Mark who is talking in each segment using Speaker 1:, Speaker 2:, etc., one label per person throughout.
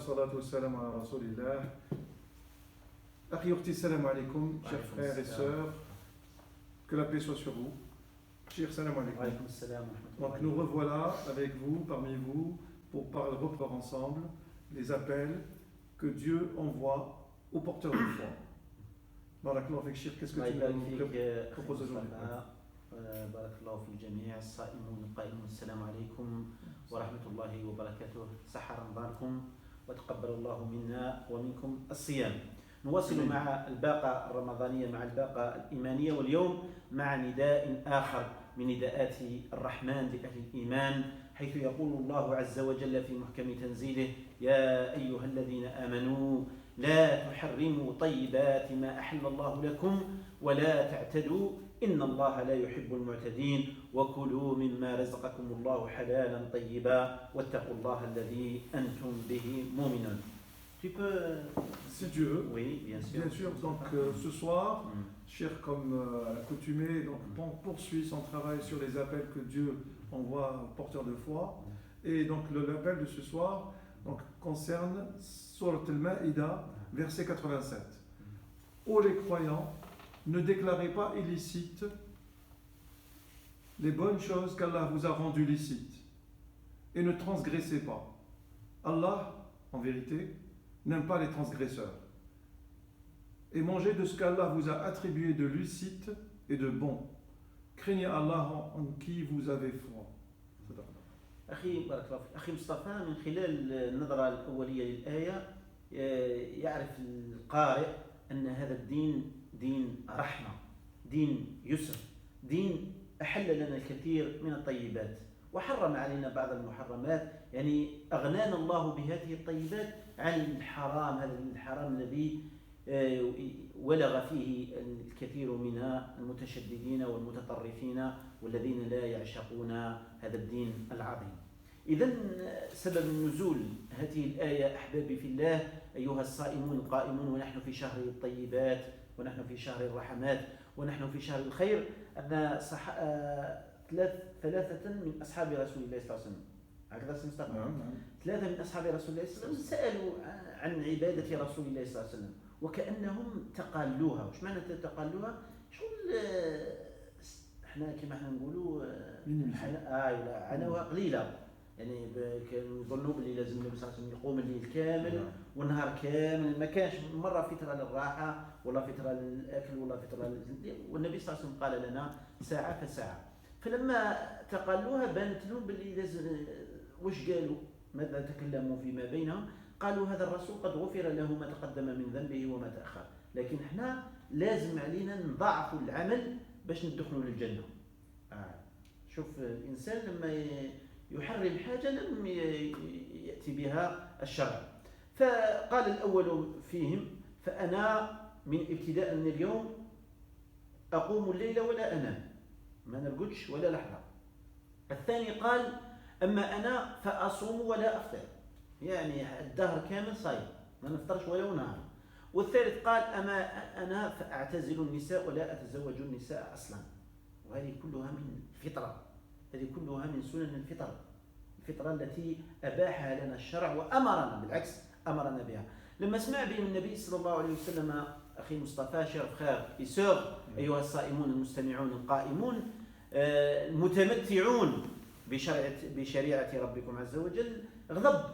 Speaker 1: salatu wassalam ala rasulillah. Akhi ukhti, salam alaikum, chers frères et sœurs, que la paix soit sur vous. Chers salam alaikum. Donc nous revoilà avec vous, parmi vous, pour reprendre ensemble les appels que Dieu envoie aux porteurs de foi. Barakallahu fik, Cheikh, qu'est-ce que tu nous proposes aujourd'hui?
Speaker 2: بارك الله في الجميع الصائمون القائمون السلام عليكم ورحمة الله وبركاته صحة رمضانكم وتقبل الله منا ومنكم الصيام. نواصل مع الباقة الرمضانية مع الباقة الإيمانية، واليوم مع نداء آخر من نداءات الرحمن لأهل الإيمان، حيث يقول الله عز وجل في محكم تنزيله: يا أيها الذين آمنوا لا تحرموا طيبات ما أحل الله لكم ولا تعتدوا إن الله لا يحب المعتدين وكلوا مما رزقكم الله حلالا طيبا واتقوا الله الذي أنتم به مؤمنون. Tu peux...
Speaker 1: Si Dieu veut.
Speaker 2: Oui, bien sûr.
Speaker 1: Bien sûr. Donc ce soir, Cheikh, comme à l'accoutumée, donc poursuit son travail sur les appels que Dieu envoie aux porteurs de foi. Et donc l'appel de ce soir donc, concerne Surat al-Ma'ida, verset 87. Ô les croyants, ne déclarez pas illicites les bonnes choses qu'Allah vous a rendues licites et ne transgressez pas. Allah, en vérité, n'aime pas les transgresseurs. Et mangez de ce qu'Allah vous a attribué de licite et de bon. Craignez Allah en qui vous avez foi.
Speaker 2: أخي بارك الله فيك. أخي مصطفى، من خلال النظرة الأولية للآية يعرف القارئ أن هذا الدين دين رحمة، دين يسر، دين أحل لنا الكثير من الطيبات وحرم علينا بعض المحرمات، يعني أغنانا الله بهذه الطيبات عن الحرام، هذا الحرام الذي ولغ فيه الكثير من المتشددين والمتطرفين والذين لا يعشقون هذا الدين العظيم. إذن سبب النزول هذه الآية أحبابي في الله أيها الصائمون القائمون، ونحن في شهر الطيبات ونحن في شهر الرحمات ونحن في شهر الخير، أن ثلاثة من أصحاب رسول الله صلى الله عليه وسلم، هكذا سنستقبل، ثلاثة من أصحاب رسول الله صلى الله عليه وسلم سألوا عن عبادة رسول الله صلى الله عليه وسلم وكأنهم تقالوها. وش معنى تقالوها؟ شغل احنا كما احنا نقولوا عناوها قليلة، يعني كانوا يظنوا باللي لازم النبي صلى الله عليه وسلم يقوم الليل كامل والنهار كامل، ما كانش مرة فترة للراحة ولا فترة للأكل ولا فترة والنبي صلى الله عليه وسلم قال لنا ساعة فساعة. فلما تقالوها بانت لهم باللي لازم وش قالوا، ماذا تكلموا فيما بينهم، قالوا هذا الرسول قد غفر له ما تقدم من ذنبه وما تأخر، لكن احنا لازم علينا نضاعفوا العمل باش ندخلوا للجنة. شوف الإنسان لما يحرم حاجة لم يأتي بها الشرع. فقال الأول فيهم: فأنا من ابتداء من اليوم أقوم الليل ولا أنام، ما نرقدش ولا لحظة. الثاني قال: أما أنا فأصوم ولا أفطر، يعني الدهر كامل صايم ما نفطرش ولو نهار. والثالث قال: أما أنا فأعتزل النساء ولا أتزوج النساء أصلا. وهذه كلها من الفطرة، هذه كلها من سنن الفطرة، الفطرة التي أباحها لنا الشرع وأمرنا، بالعكس أمرنا بها. لما سمع بهم النبي صلى الله عليه وسلم أخي مصطفى شرف خير إسوغ أيها الصائمون المستمعون القائمون المتمتعون بشريعة ربكم عز وجل، غضب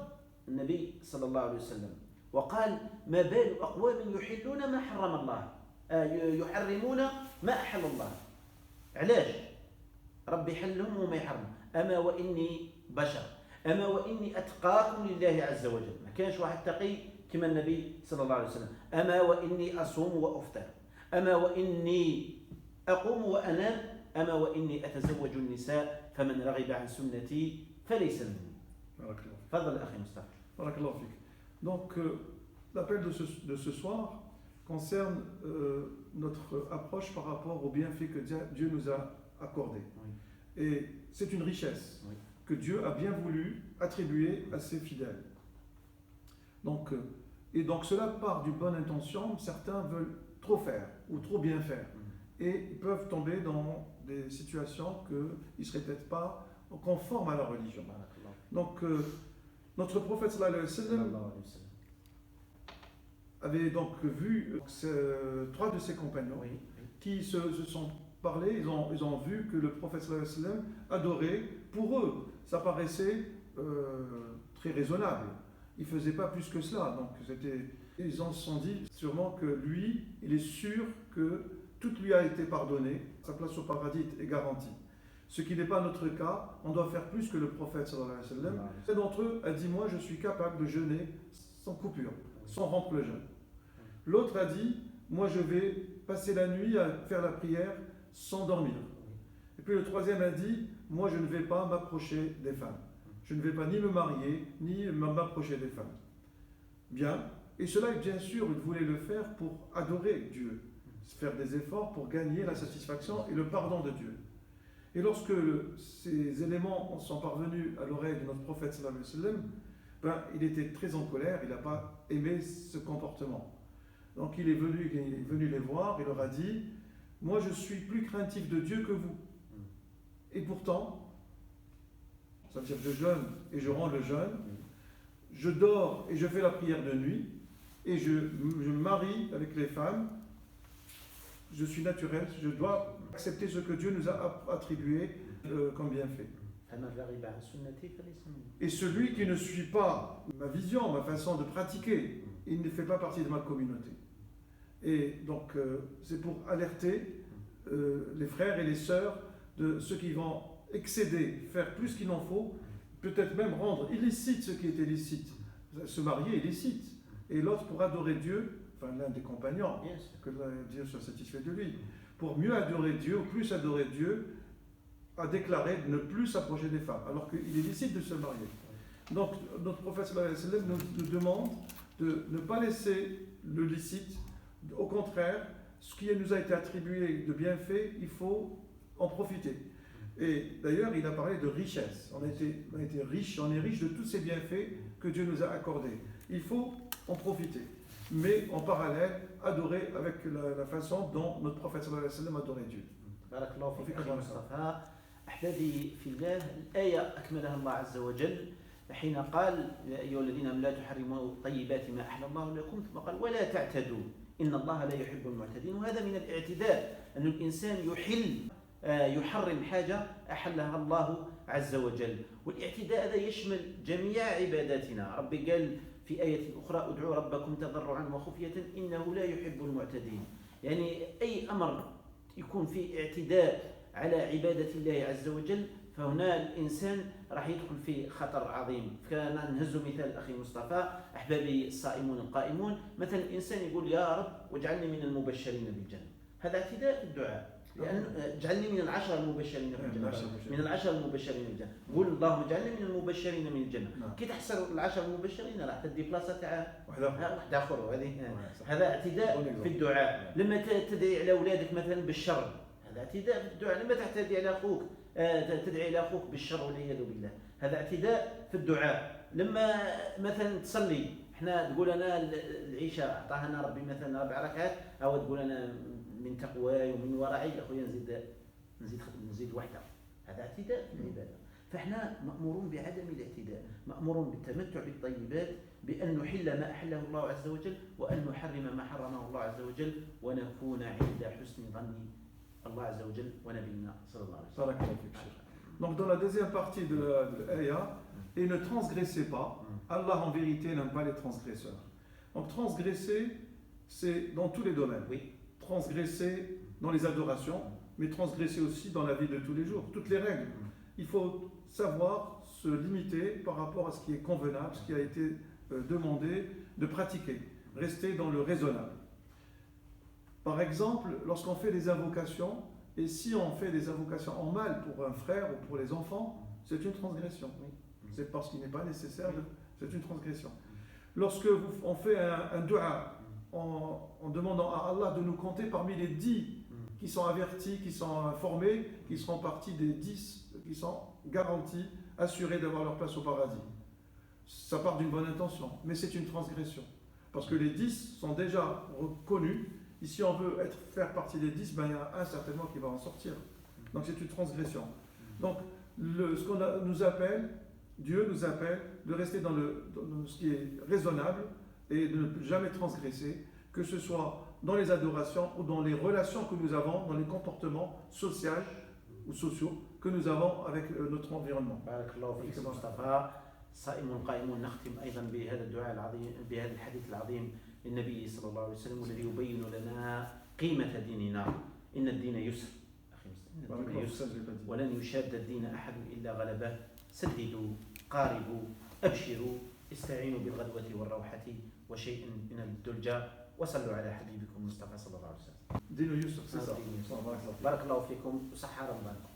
Speaker 2: النبي صلى الله عليه وسلم وقال: ما بال أقوام يحلون ما حرم الله، يحرمون ما أحل الله. علاش؟ ربي حلهم وما يحرم. أما وإني بشر، أما وإني أتقاكم لله عز وجل، ما كانش واحد تقي كما النبي صلى الله عليه وسلم. أما وإني أصوم وأفطر، أما وإني أقوم وأنام، أما وإني أتزوج النساء، فمن رغب عن سنتي فليس مني. تفضل أخي مصطفى.
Speaker 1: Barakallahu fik. Donc l'appel de ce soir concerne notre approche par rapport aux bienfaits que Dieu nous a accordés. Oui. Et c'est une richesse, oui, que Dieu a bien voulu attribuer à ses fidèles. Donc, et donc cela part d'une bonne intention. Certains veulent trop faire ou trop bien faire, et ils peuvent tomber dans des situations qu'ils ne seraient peut-être pas conformes à la religion. Donc Notre prophète sallallahu alayhi wa sallam avait donc vu trois de ses compagnons qui se sont parlé, ils ont vu que le prophète sallallahu alayhi wa sallam adorait. Pour eux, ça paraissait très raisonnable. Il ne faisait pas plus que cela. Donc ils en se sont dit sûrement que lui, il est sûr que tout lui a été pardonné, sa place au paradis est garantie. Ce qui n'est pas notre cas, on doit faire plus que le prophète sallallahu alayhi wa sallam. Un d'entre eux a dit, moi je suis capable de jeûner sans coupure, sans rompre le jeûne. L'autre a dit, moi je vais passer la nuit à faire la prière sans dormir. Et puis le troisième a dit, moi je ne vais pas m'approcher des femmes. Je ne vais pas ni me marier, ni m'approcher des femmes. Bien, et cela, bien sûr, il voulait le faire pour adorer Dieu, faire des efforts pour gagner la satisfaction et le pardon de Dieu. Et lorsque ces éléments sont parvenus à l'oreille de notre prophète sallallahu alayhi wa sallam, il était très en colère, il n'a pas aimé ce comportement. Donc il est venu les voir, il leur a dit, moi je suis plus craintif de Dieu que vous. Et pourtant, c'est-à-dire je jeûne et je rends le jeûne, je dors et je fais la prière de nuit, et je me marie avec les femmes, je suis naturel, je dois accepter ce que Dieu nous a attribué comme bienfait. Et celui qui ne suit pas ma vision, ma façon de pratiquer, il ne fait pas partie de ma communauté. Et donc c'est pour alerter les frères et les sœurs de ceux qui vont excéder, faire plus qu'il n'en faut, peut-être même rendre illicite ce qui est licite. Se marier est licite. Et l'autre pour adorer Dieu, enfin l'un des compagnons, que Dieu soit satisfait de lui, pour mieux adorer Dieu, ou plus adorer Dieu, a déclaré de ne plus s'approcher des femmes, alors qu'il est licite de se marier. Donc notre prophète sallallahu alayhi wa sallam nous demande de ne pas laisser le licite, au contraire, ce qui nous a été attribué de bienfaits, il faut en profiter. Et d'ailleurs, il a parlé de richesse. On est riche de tous ces bienfaits que Dieu nous a accordés. Il faut en profiter. Mais en parallèle, adorer avec la façon dont notre prophète sallallahu alayhi wa sallam adorait Dieu.
Speaker 2: بارك الله فيك أخي مصطفى. أحبابي في الله، الآية أكملها الله عز وجل حين قال يا أيها الذين آمنوا لا تحرموا طيبات ما أحل الله لكم، ثم قال ولا تعتدوا إن الله لا يحب المعتدين. وهذا من الاعتداء، أن الإنسان يحرم حاجة أحلها الله عز وجل. والاعتداء هذا يشمل جميع عباداتنا. ربي قال في آية أخرى ادعوا ربكم تضرعا وخفية إنه لا يحب المعتدين. يعني أي أمر يكون فيه اعتداء على عبادة الله عز وجل فهنا الإنسان راح يدخل في خطر عظيم. كان نهز مثال أخي مصطفى، أحبابي الصائمون القائمون، مثلا الإنسان يقول يا رب واجعلني من المبشرين بالجنة، هذا اعتداء في الدعاء، لأن اجعلني من العشر المبشرين بالجنة، من العشر المبشرين بالجنة، قول اللهم اجعلني من المبشرين من الجنة. كي تحصل العشر المبشرين راح تدي بلاصة تاع واحد آخر، هذا اعتداء في الدعاء. لما تدعي على أولادك مثلا بالشر، هذا اعتداء في الدعاء. لما تعتدي على أخوك، تدعي إلى أخوك بالشر والعياذ بالله، هذا اعتداء في الدعاء. لما مثلا تصلي، احنا تقول أنا العشاء أعطاها لنا ربي مثلا 4 ركعات، أو تقول أنا من تقواي ومن ورعي يا أخويا نزيد واحدة، هذا اعتداء في العبادة. فاحنا مأمورون بعدم الاعتداء، مأمورون بالتمتع بالطيبات، بأن نحل ما أحله الله عز وجل، وأن نحرم ما حرمه الله عز وجل، ونكون عند حسن ظن Allah Azza wa Jal wa Nabiyina sallallahu alayhi wa sallam.
Speaker 1: Donc dans la deuxième partie de l'ayah, et ne transgressez pas, Allah en vérité n'aime pas les transgresseurs. Donc transgresser, c'est dans tous les domaines.
Speaker 2: Oui.
Speaker 1: Transgresser dans les adorations, mais transgresser aussi dans la vie de tous les jours, toutes les règles. Il faut savoir se limiter par rapport à ce qui est convenable, ce qui a été demandé de pratiquer. Rester dans le raisonnable. Par exemple, lorsqu'on fait des invocations, et si on fait des invocations en mal pour un frère ou pour les enfants, c'est une transgression. C'est parce qu'il n'est pas nécessaire, c'est une transgression. Lorsque on fait un dua en demandant à Allah de nous compter parmi les 10 qui sont avertis, qui sont informés, qui seront partis des 10 qui sont garantis, assurés d'avoir leur place au paradis. Ça part d'une bonne intention, mais c'est une transgression. Parce que les 10 sont déjà reconnus. Et si on veut faire partie des 10, ben, il y en a un certainement qui va en sortir. Donc c'est une transgression. Donc ce qu'on nous appelle, Dieu nous appelle de rester dans ce qui est raisonnable et de ne jamais transgresser, que ce soit dans les adorations ou dans les relations que nous avons, dans les comportements sociaux ou sociaux que nous avons avec notre environnement.
Speaker 2: Barakallahu fik Mustafa. صائم قائم. نختم أيضا بهذا الدعاء العظيم، بهذا الحديث العظيم للنبي صلى الله عليه وسلم، والذي يبين لنا قيمة ديننا. إن الدين يسر أخي مصطفى، إن الدين يسر ولن يشاد الدين أحد إلا غلبه. سددوا، قاربوا، أبشروا، استعينوا بالغدوة والروحة وشيء من الدلجة، وصلوا على حبيبكم مصطفى صلى الله عليه وسلم.
Speaker 1: دين يسر.
Speaker 2: بارك الله فيكم وصحة رمضان.